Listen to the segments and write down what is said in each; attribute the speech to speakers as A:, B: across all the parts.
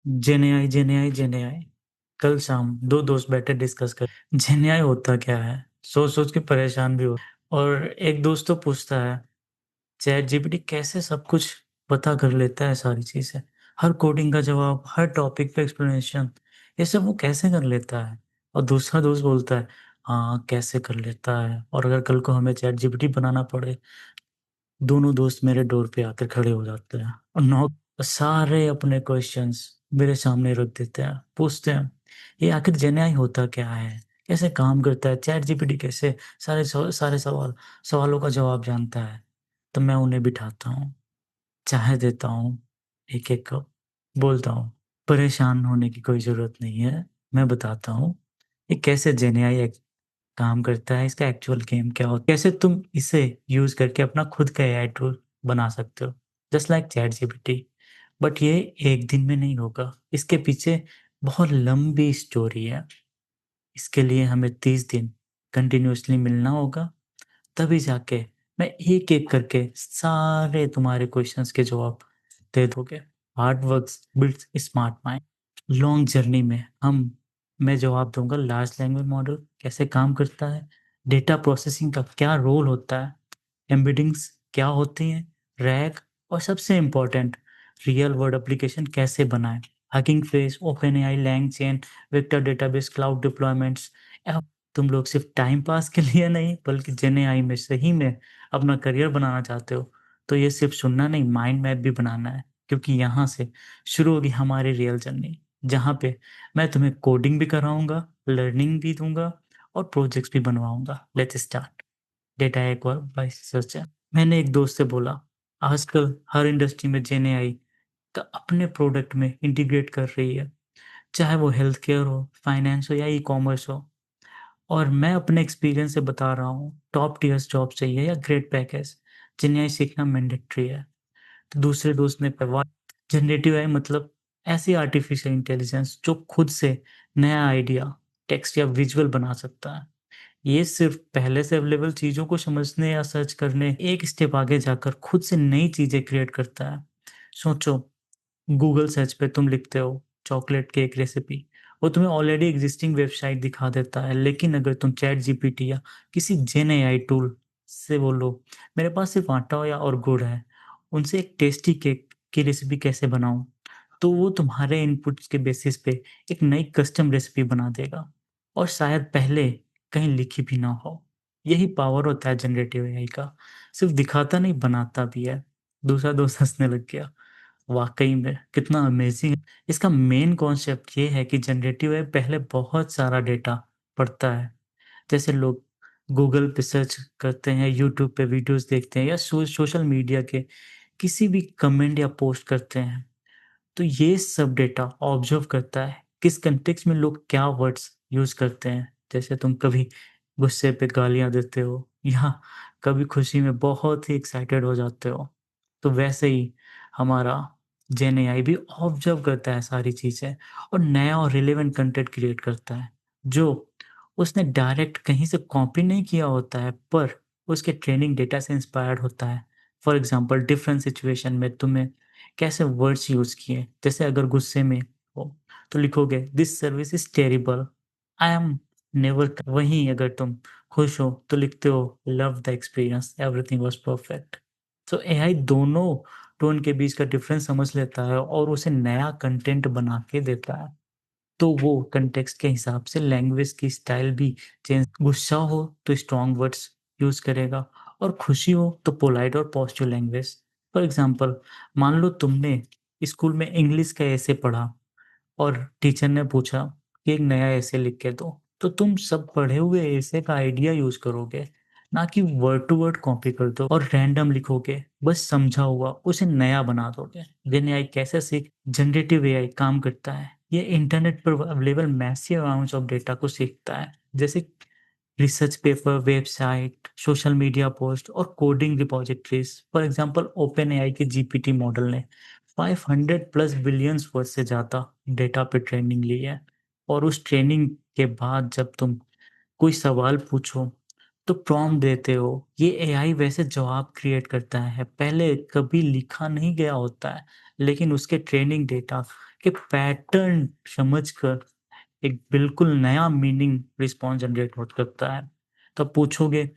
A: जेनेआई जेनेआई जेनेआई। कल शाम दो दोस्त बैठे डिस्कस कर। जेनेआई होता क्या है, सोच सोच के परेशान भी हो। और एक दोस्त तो पूछता है, चैट जीपीटी कैसे सब कुछ पता कर लेता है, सारी चीजें, हर कोडिंग का जवाब, हर टॉपिक पे एक्सप्लेनेशन, ये सब वो कैसे कर लेता है। और दूसरा दोस्त बोलता है, हाँ कैसे कर लेता है, और अगर कल को हमें चैट जीपीटी बनाना पड़े। दोनों दोस्त मेरे डोर पे आकर खड़े हो जाते हैं और नॉक, सारे अपने क्वेश्चंस मेरे सामने रख देते हैं, पूछते हैं ये आखिर जेनेआई होता क्या है, कैसे काम करता है, चैट जीपीटी कैसे सारे सवालों का जवाब जानता है। तो मैं उन्हें बिठाता हूँ, चाय देता हूँ, एक एक कप, बोलता हूँ परेशान होने की कोई जरूरत नहीं है, मैं बताता हूँ ये कैसे जेनेआई काम करता है, इसका एक्चुअल गेम क्या होता है, कैसे तुम इसे यूज करके अपना खुद का एआई टूल बना सकते हो, just like chat GPT. But ये एक दिन में नहीं होगा, इसके पीछे बहुत लंबी स्टोरी है। इसके लिए हमें 30 दिन कंटिन्यूअसली मिलना होगा, तभी जाके मैं एक एक करके सारे तुम्हारे क्वेश्चंस के जवाब दे दोगे। Hard work builds smart mind. Long journey में हम मैं जवाब दूंगा लार्ज लैंग्वेज मॉडल कैसे काम करता है, डेटा प्रोसेसिंग का क्या रोल होता है, एम्बेडिंग्स क्या होती हैं, रैग, और सबसे इम्पोर्टेंट रियल वर्ल्ड एप्लीकेशन कैसे बनाएं, Hugging Face, OpenAI, LangChain, vector database, cloud deployments. तुम लोग सिर्फ टाइम पास के लिए नहीं बल्कि जेन एआई में सही में अपना करियर बनाना चाहते हो, तो ये सिर्फ सुनना नहीं, माइंड मैप भी बनाना है, क्योंकि यहाँ से शुरू होगी हमारी रियल जर्नी, जहाँ पे मैं तुम्हें कोडिंग भी कराऊंगा, लर्निंग भी दूंगा, और प्रोजेक्ट्स भी बनवाऊंगा। Let's start. Data acquire by search है। मैंने एक दोस्त से बोला, आजकल हर इंडस्ट्री में जेन एआई का अपने प्रोडक्ट में इंटीग्रेट कर रही है, चाहे वो हेल्थ केयर हो, फाइनेंस हो या ई कॉमर्स हो। और मैं अपने एक्सपीरियंस से बता रहा हूँ, टॉप टीयर्स जॉब चाहिए या ग्रेट पैकेज, जेन एआई सीखना मैंडेटरी है। तो दूसरे दोस्त ने कहा, जनरेटिव एआई मतलब ऐसी आर्टिफिशियल इंटेलिजेंस जो खुद से नया आइडिया, टेक्स्ट या विजुअल बना सकता है। ये सिर्फ पहले से अवेलेबल चीज़ों को समझने या सर्च करने एक स्टेप आगे जाकर खुद से नई चीज़ें क्रिएट करता है। सोचो, गूगल सर्च पे तुम लिखते हो चॉकलेट केक रेसिपी, वो तुम्हें ऑलरेडी एग्जिस्टिंग वेबसाइट दिखा देता है, लेकिन अगर तुम चैट जीपीटी या किसी जेन एआई टूल से बोलो, मेरे पास सिर्फ आटा या और गुड़ है, उनसे एक टेस्टी केक की रेसिपी कैसे बनाऊं, तो वो तुम्हारे इनपुट्स के बेसिस पे एक नई कस्टम रेसिपी बना देगा, और शायद पहले कहीं लिखी भी ना हो। यही पावर होता है जनरेटिव एआई का, सिर्फ दिखाता नहीं बनाता भी है। दूसरा दोस्त हंसने लग गया, वाकई में कितना अमेजिंग है। इसका मेन कॉन्सेप्ट ये है कि जनरेटिव एआई पहले बहुत सारा डेटा पढ़ता है, जैसे लोग गूगल पे सर्च करते हैं, यूट्यूब पे वीडियोस देखते हैं, या सोशल मीडिया के किसी भी कमेंट या पोस्ट करते हैं। तो ये सब डेटा ऑब्जर्व करता है किस कंटेक्स्ट में लोग क्या वर्ड्स यूज करते हैं, जैसे तुम कभी गुस्से पे गालियां देते हो या कभी खुशी में बहुत ही एक्साइटेड हो जाते हो, तो वैसे ही हमारा जेन एआई भी ऑब्जर्व करता है सारी चीजें, और नया और रिलेवेंट कंटेंट क्रिएट करता है, जो उसने डायरेक्ट कहीं से कॉपी नहीं किया होता है, पर उसके ट्रेनिंग डेटा से इंस्पायर्ड होता है। फॉर एग्जाम्पल डिफरेंट सिचुएशन में तुम्हें कैसे वर्ड्स यूज किए, जैसे अगर गुस्से में हो तो लिखोगे this service is terrible, I am never. वहीं अगर तुम खुश हो तो लिखते हो love the experience, everything was perfect. तो एआई दोनों टोन के बीच का डिफरेंस समझ लेता है और उसे नया कंटेंट बना के देता है। तो वो कंटेक्स्ट के हिसाब से लैंग्वेज की स्टाइल भी चेंज, गुस्सा हो तो स्ट्रॉन्ग वर्ड्स यूज करेगा, और खुशी हो तो पोलाइट और पॉजिटिव लैंग्वेज। फॉर एग्जाम्पल, मान लो तुमने स्कूल में इंग्लिश का ऐसे पढ़ा और टीचर ने पूछा कि एक नया ऐसे लिख के दो, तो तुम सब पढ़े हुए ऐसे का आइडिया यूज करोगे, ना कि वर्ड टू वर्ड कॉपी कर दो और रैंडम लिखोगे, बस समझा हुआ उसे नया बना दोगे। देन एआई कैसे सीख, जनरेटिव एआई काम करता है, ये इंटरनेट पर available massive amounts of data को सीखता है, जैसे research paper, website, social media post और coding repositories. For example, open AI के जीपीटी मॉडल ने 500 प्लस बिलियंस वर्ड से ज़्यादा डेटा पे ट्रेनिंग ली है, और उस ट्रेनिंग के बाद जब तुम कोई सवाल पूछो तो प्रॉम्प्ट देते हो, ये एआई वैसे जवाब क्रिएट करता है, पहले कभी लिखा नहीं गया होता है, लेकिन उसके ट्रेनिंग डेटा के पैटर्न समझकर एक बिल्कुल नया मीनिंग रिस्पॉन्स जनरेट हो सकता है। तो आप पूछोगे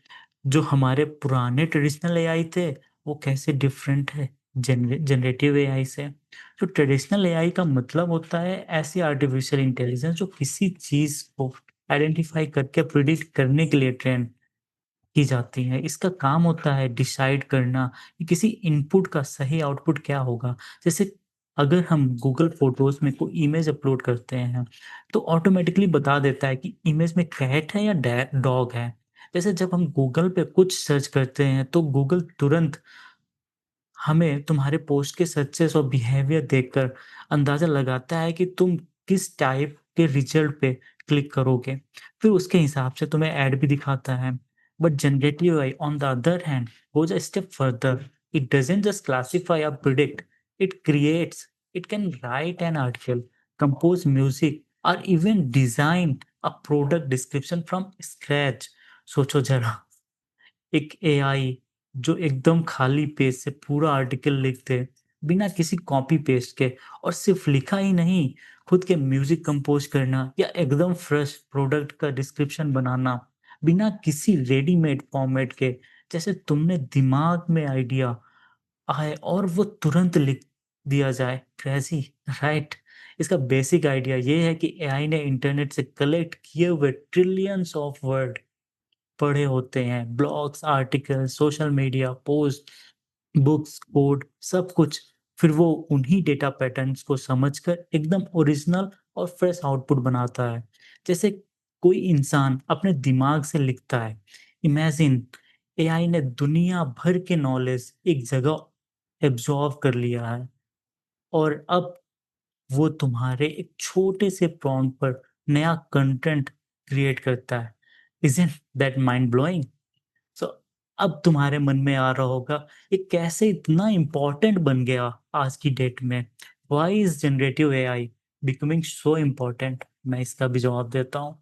A: जो हमारे पुराने ट्रेडिशनल एआई थे, वो कैसे डिफरेंट है जनरेटिव एआई से? तो ट्रेडिशनल एआई का मतलब होता है ऐसी आर्टिफिशियल इंटेलिजेंस जो किसी चीज़ को आइडेंटिफाई करके प्रिडिक्ट करने के लिए ट्रेन की जाती हैं। इसका काम होता है डिसाइड करना कि किसी इनपुट का सही आउटपुट क्या होगा। जैसे अगर हम गूगल फ़ोटोज़ में कोई इमेज अपलोड करते हैं, तो ऑटोमैटिकली बता देता है कि इमेज में कैट है या डॉग है। जैसे जब हम गूगल पे कुछ सर्च करते हैं, तो गूगल तुरंत हमें तुम्हारे पोस्ट के सक्सेस और बिहेवियर देखकर अंदाज़ा लगाता है कि तुम किस टाइप के रिजल्ट पे क्लिक करोगे। फिर उसके हिसाब से तुम्हें ऐड भी दिखाता है। But generative AI on the other hand goes a step further. It doesn't just classify or predict, it creates. It can write an article, compose music or even design a product description from scratch। सोचो ज़रा, एक AI जो एकदम खाली page से पूरा article लिख दे, बिना किसी कॉपी पेस्ट के, और सिर्फ लिखा ही नहीं, खुद के म्यूजिक कंपोज करना या एकदम फ्रेश प्रोडक्ट का डिस्क्रिप्शन बनाना, बिना किसी रेडीमेड फॉर्मेट के। जैसे तुमने दिमाग में आइडिया आए और वो तुरंत लिख दिया जाए, क्रेजी, राइट? इसका बेसिक आइडिया ये है कि एआई ने इंटरनेट से कलेक्ट किए हुए ट्रिलियंस ऑफ वर्ड पढ़े होते हैं, blogs, articles, social media, post, books, code, सब कुछ। फिर वो उन्हीं डेटा पैटर्न्स को समझकर एकदम ओरिजिनल और फ्रेश आउटपुट बनाता है। जैसे कोई इंसान अपने दिमाग से लिखता है। इमेजिन एआई ने दुनिया भर के नॉलेज एक जगह एब्ज़ॉर्ब कर लिया है और अब वो तुम्हारे एक छोटे से प्रॉम्प्ट पर नया कंटेंट क्रिएट करता है। Isn't that mind blowing? So अब तुम्हारे मन में आ रहा होगा, ये कैसे इतना इम्पोर्टेंट बन गया आज की डेट में? Why is generative AI becoming so important? मैं इसका भी जवाब देता हूँ।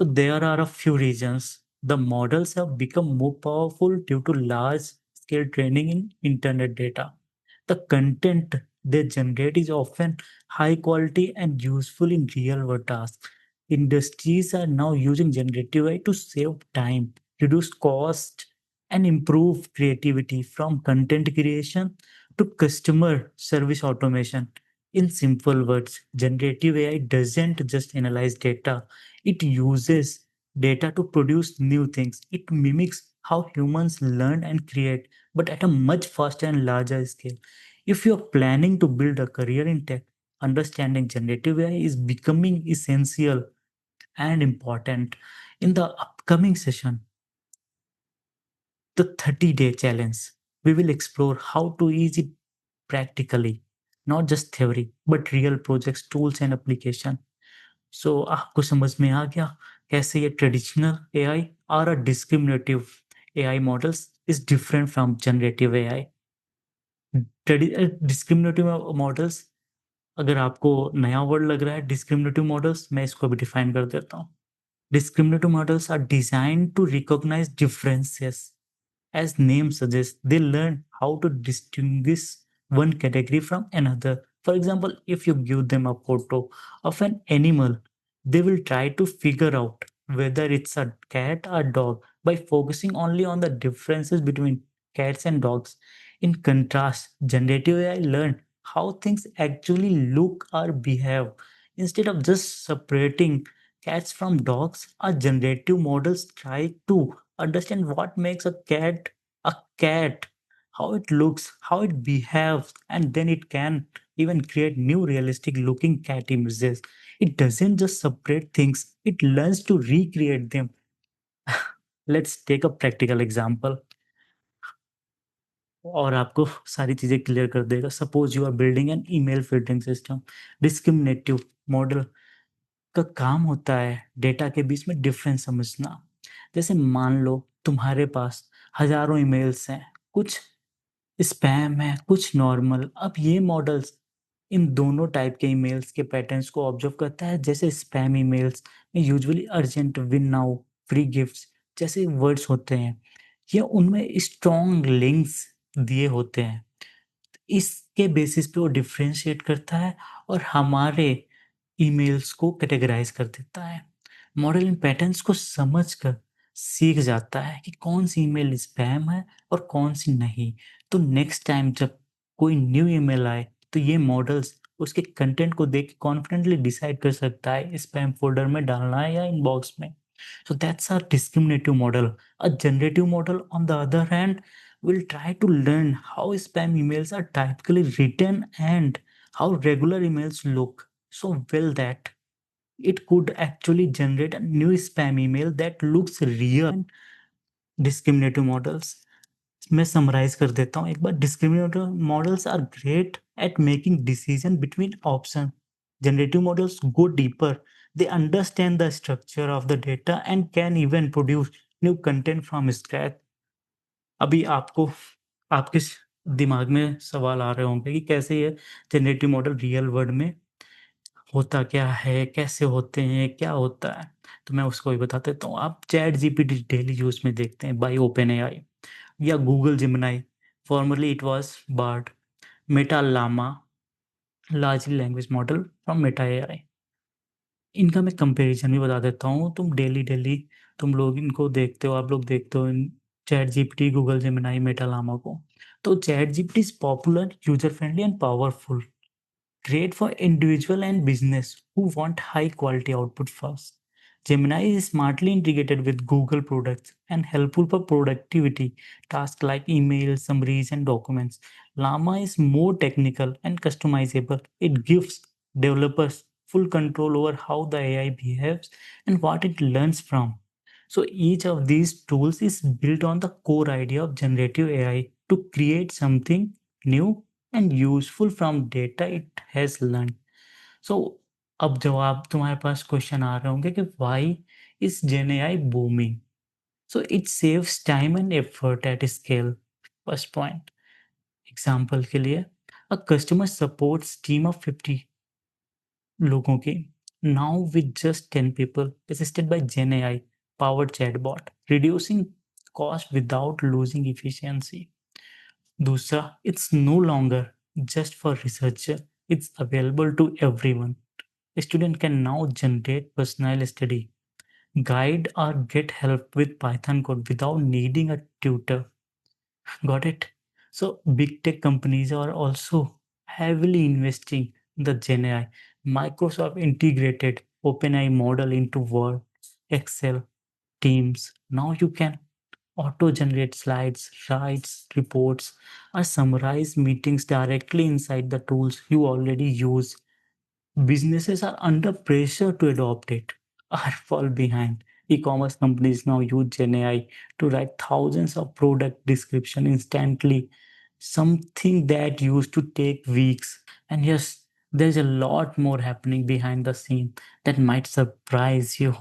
A: So there are a few reasons. The models have become more powerful due to large scale training in internet data. The content they generate is often high quality and useful in real world tasks. Industries are now using generative AI to save time, reduce cost, and improve creativity from content creation to customer service automation. In simple words, generative AI doesn't just analyze data, it uses data to produce new things. It mimics how humans learn and create, but at a much faster and larger scale. If you're planning to build a career in tech, understanding generative AI is becoming essential and important. In the upcoming session, the 30-day challenge, we will explore how to use it practically, not just theory, but real projects, tools, and application. सो आपको समझ में आ गया कैसे ये traditional AI और uh discriminative AI models is different from generative AI. Discriminative models, अगर आपको नया वर्ड लग रहा है डिस्क्रिमिनेटिव मॉडल्स, मैं इसको भी डिफाइन कर देता हूँ। Discriminative models are designed to recognise differences. As name suggests, they learn how to distinguish one category from another. For example, if you give them a photo of an animal, they will try to figure out whether it's a cat or dog by focusing only on the differences between cats and dogs. In contrast, generative AI learn how things actually look or behave. Instead of just separating cats from dogs, our generative models try to understand what makes a cat, how it looks, how it behaves, and then it can even create new realistic looking cat images. It doesn't just separate things, it learns to recreate them. Let's take a practical example और आपको सारी चीज़ें clear कर देगा। Suppose you are building an email filtering system. Discriminative model का काम होता है डेटा के बीच में डिफरेंस समझना। जैसे मान लो तुम्हारे पास हज़ारों ईमेल्स हैं, कुछ स्पैम है, कुछ नॉर्मल। अब ये मॉडल्स इन दोनों टाइप के ईमेल्स के पैटर्न्स को ऑब्जर्व करता है। जैसे स्पैम ईमेल्स में usually urgent, win now, free gifts जैसे वर्ड्स होते हैं, ये उनमें स्ट्रॉन्ग लिंक्स दिए होते हैं। इसके बेसिस पे वो डिफरेंशिएट करता है और हमारे ईमेल्स को कैटेगराइज़ कर देता है। मॉडल इन पैटर्न्स को समझकर सीख जाता है कि कौन-सी ईमेल स्पैम है और कौन-सी नहीं। तो नेक्स्ट टाइम जब कोई न्यू ईमेल आए, तो ये मॉडल्स उसके कंटेंट को देख के कॉन्फिडेंटली डिसाइड कर सकता है स्पैम फ़ोल्डर में डालना है या इनबॉक्स में। So that's a discriminative model. A generative model, on the other hand, will try to learn how spam emails are typically written and how regular emails look so well that it could actually generate a new spam email that looks real. Discriminative models. मैं summarise कर देता हूँ एक बार। Discriminative models are great at making decision between option. Generative models go deeper, they understand the structure of the data and can even produce new content from scratch. अभी आपको आपके दिमाग में सवाल आ रहे होंगे कि कैसे ये जनरेटिव मॉडल रियल वर्ल्ड में होता क्या है, कैसे होते हैं, क्या होता है? तो मैं उसको भी बता देता हूँ। आप चैट जीपीटी डेली यूज में देखते हैं बाय ओपन एआई या Google Gemini, formerly it was BARD, Meta Llama, large language model from Meta AI. इनका मैं कंपैरिजन भी बता देता हूँ। तुम डेली तुम लोग इनको देखते हो, आप लोग देखते हो chat GPT, Google Gemini, Meta llama को। तो chat GPT is popular, user friendly and powerful, great for individual and business who want high quality output fast. Gemini is smartly integrated with Google products and helpful for productivity tasks like emails, summaries, and documents. Llama is more technical and customizable. It gives developers full control over how the AI behaves and what it learns from. So each of these tools is built on the core idea of generative AI to create something new and useful from data it has learned. So अब जवाब तुम्हारे पास question आ रहे होंगे कि why is gen AI booming? So it saves time and effort at scale. First point, example के लिए, a customer supports team of 50 लोगों की now with just 10 people assisted by gen AI powered chatbot, reducing cost without losing efficiency. दूसरा, it's no longer just for researcher, it's available to everyone. A student can now generate personal study guide or get help with Python code without needing a tutor. Got it? So big tech companies are also heavily investing in the Gen AI. Microsoft integrated OpenAI model into Word, Excel, Teams. Now you can auto-generate slides, writes reports, or summarize meetings directly inside the tools you already use. Businesses are under pressure to adopt it or fall behind. E-commerce companies now use GenAI to write thousands of product description instantly, something that used to take weeks. And yes, there's a lot more happening behind the scene that might surprise you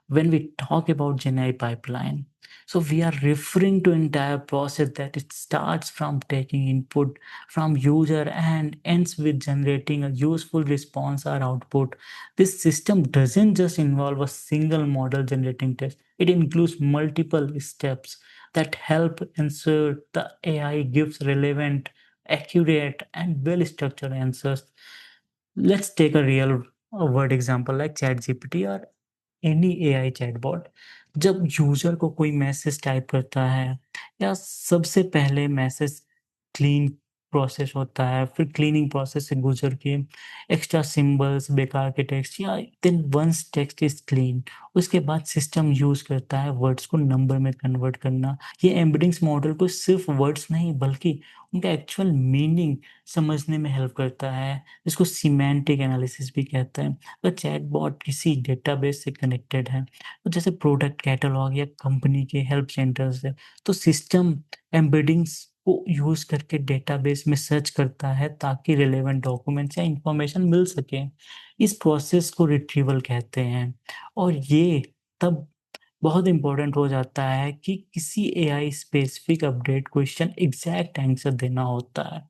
A: when we talk about GenAI pipeline. So we are referring to entire process that it starts from taking input from user and ends with generating a useful response or output. This system doesn't just involve a single model generating text. It includes multiple steps that help ensure the AI gives relevant, accurate, and well-structured answers. Let's take a real world example like ChatGPT or any AI chatbot. जब user को कोई message type करता है या सबसे पहले message clean process होता है, फिर क्लीनिंग प्रोसेस से गुज़र के एक्स्ट्रा सिंबल्स, बेकार के टेक्स्ट या then once text is clean, उसके बाद सिस्टम यूज़ करता है वर्ड्स को नंबर में कन्वर्ट करना। ये एम्बेडिंग्स मॉडल को सिर्फ़ वर्ड्स नहीं बल्कि उनका एक्चुअल मीनिंग समझने में हेल्प करता है, जिसको सिमेंटिक एनालिसिस भी कहते हैं। तो चैटबॉट किसी डेटाबेस से कनेक्टेड है, तो जैसे प्रोडक्ट कैटलॉग या कंपनी के हेल्प सेंटर से, तो सिस्टम एम्बेडिंग्स को यूज़ करके डेटाबेस में सर्च करता है ताकि रिलेवेंट डॉक्यूमेंट्स या इंफॉर्मेशन मिल सके। इस प्रोसेस को रिट्रीवल कहते हैं और ये तब बहुत इम्पोर्टेंट हो जाता है कि किसी AI specific update question exact answer देना होता है।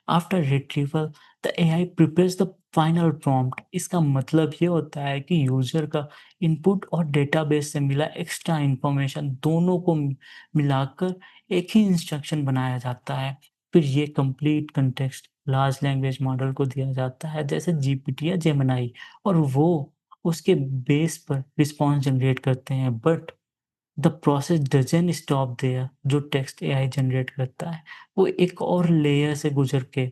A: After retrieval the AI prepares the final prompt. इसका मतलब ये होता है कि यूजर का इनपुट और डेटाबेस से मिला एक्स्ट्रा इंफॉर्मेशन दोनों को मिलाकर एक ही इंस्ट्रक्शन बनाया जाता है। फिर ये complete context large language model को दिया जाता है जैसे जीपीटी या जेमिनी और वो उसके बेस पर रिस्पॉन्स जनरेट करते हैं। But the process doesn't stop there. जो टेक्स्ट एआई जनरेट करता है, वो एक और लेयर से गुज़र के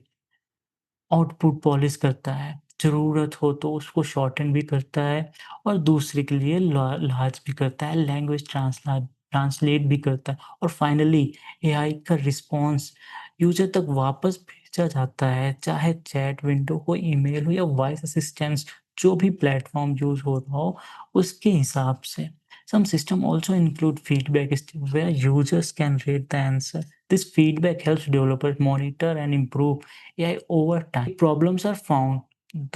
A: आउटपुट पॉलिश करता है। ज़रूरत हो तो उसको शॉर्टन भी करता है और दूसरे के लिए लार्ज भी करता है, लैंग्वेज ट्रांसलेट भी करता है और फाइनली एआई का रिस्पॉन्स यूज़र तक वापस भेजा जाता है, चाहे चैट विंडो हो, ईमेल हो या वॉइस असिस्टेंट्स, जो भी प्लेटफ़ॉर्म यूज़ हो रहा हो, उसके हिसाब से। Some system also include feedback step where users can rate the answer. This feedback helps developers monitor and improve AI over time. If problems are found,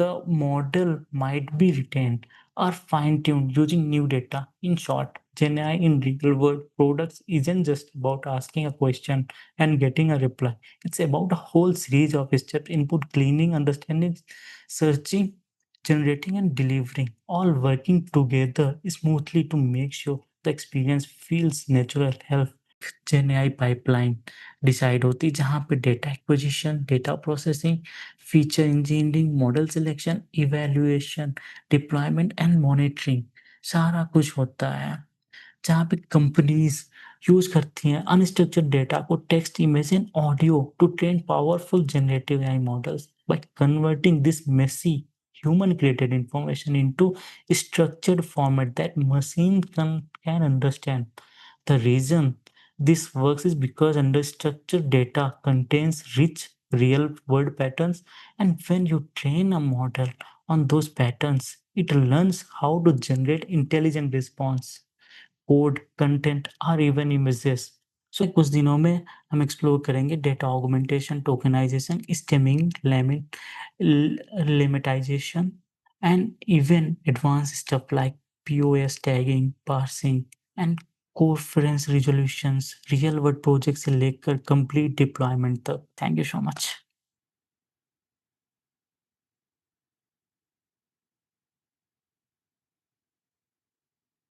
A: the model might be retained or fine-tuned using new data. In short, GenAI in real-world products isn't just about asking a question and getting a reply. It's about a whole series of steps: input, cleaning, understanding, searching, generating and delivering, all working together smoothly to make sure the experience feels natural. Health gen AI pipeline decide होती है जहाँ पे data acquisition, data processing, feature engineering, model selection, evaluation, deployment and monitoring सारा कुछ होता है। जहाँ पे कंपनीज़ यूज़ करती हैं अनस्ट्रक्चर्ड डेटा को text, image and audio to train powerful generative AI models. By converting this messy human created information into structured format that machine can understand. The reason this works is because unstructured data contains rich real world patterns, and when you train a model on those patterns, it learns how to generate intelligent response, code, content और even images. So कुछ दिनों में हम explore करेंगे data augmentation, tokenisation, stemming, lemmatisation and even advance stuff like POS tagging, parsing and coreference resolutions real world project से लेकर complete deployment तक। Thank you so much.